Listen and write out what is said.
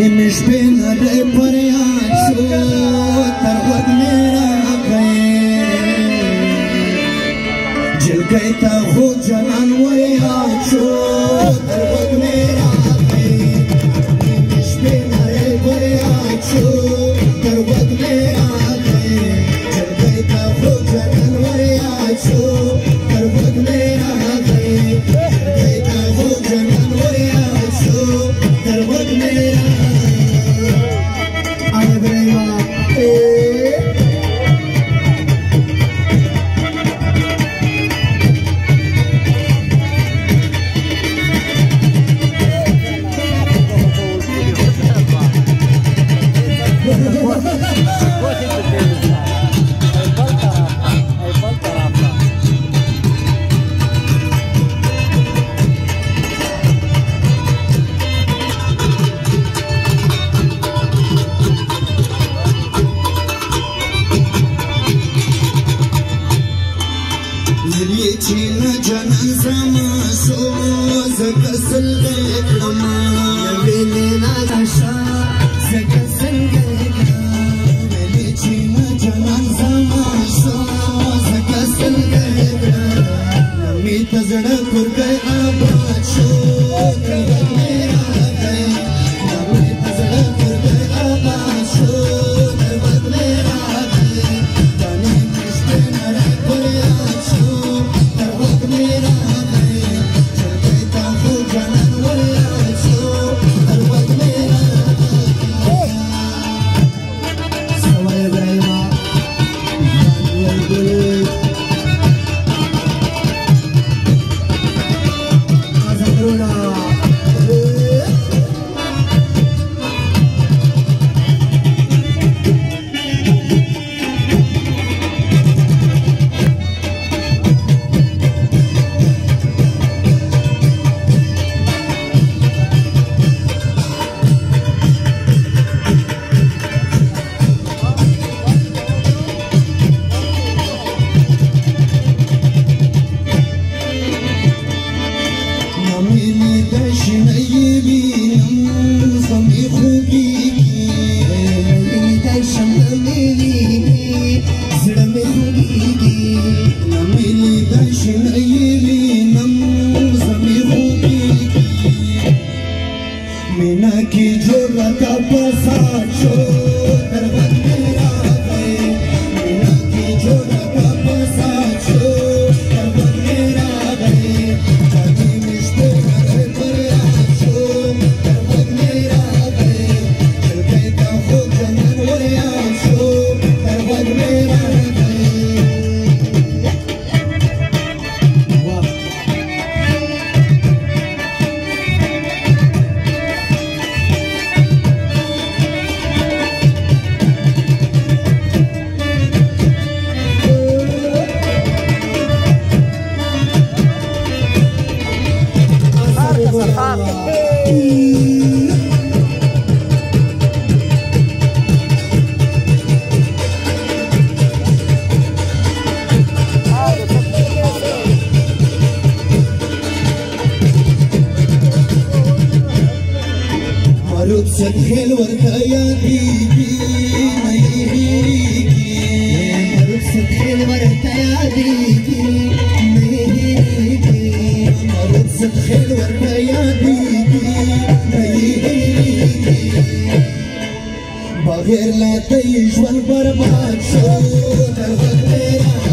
نیمش بین ری پریاد شو تر وقت میرا گئی جلگئی تا خود جنان وریاد شو تر وقت میرا گئی نیمش بین ری پریاد شو تر وقت میرا گئی جلگئی تا خود جنان وریاد شو تر وقت میرا گئی جلگئی تا خود جنان وریاد شو تر وقت میرا چینا جنان زما سو زکسل لما ویلینا شا زکسل ویلی چینا جنان زما سو زکسل نمی تزړه کورګي آباد شو کړه میرا گئی نمی تزړه کورګي آباد شو کړه میرا گئی تنه مشته نره کوریا شو मीना की जो लगा बसात शो तर वक्त मेरा गई मीना की जो लगा बसात शो तर वक्त मेरा गई जाती मिश्ते हरे परियाद शो तर वक्त मेरा गई चल गई का खुद जनन वरियाद शो तर वक्त मेरा गई मरुद से खेल वर्खया दीदी नहीं हीरी मरुद से खेल वर्खया दीदी नहीं हीरी मरुद से खेल वर्खया दीदी नहीं हीरी बगैर लाते ईश्वर बर्बाद शो तर वक्त मेरा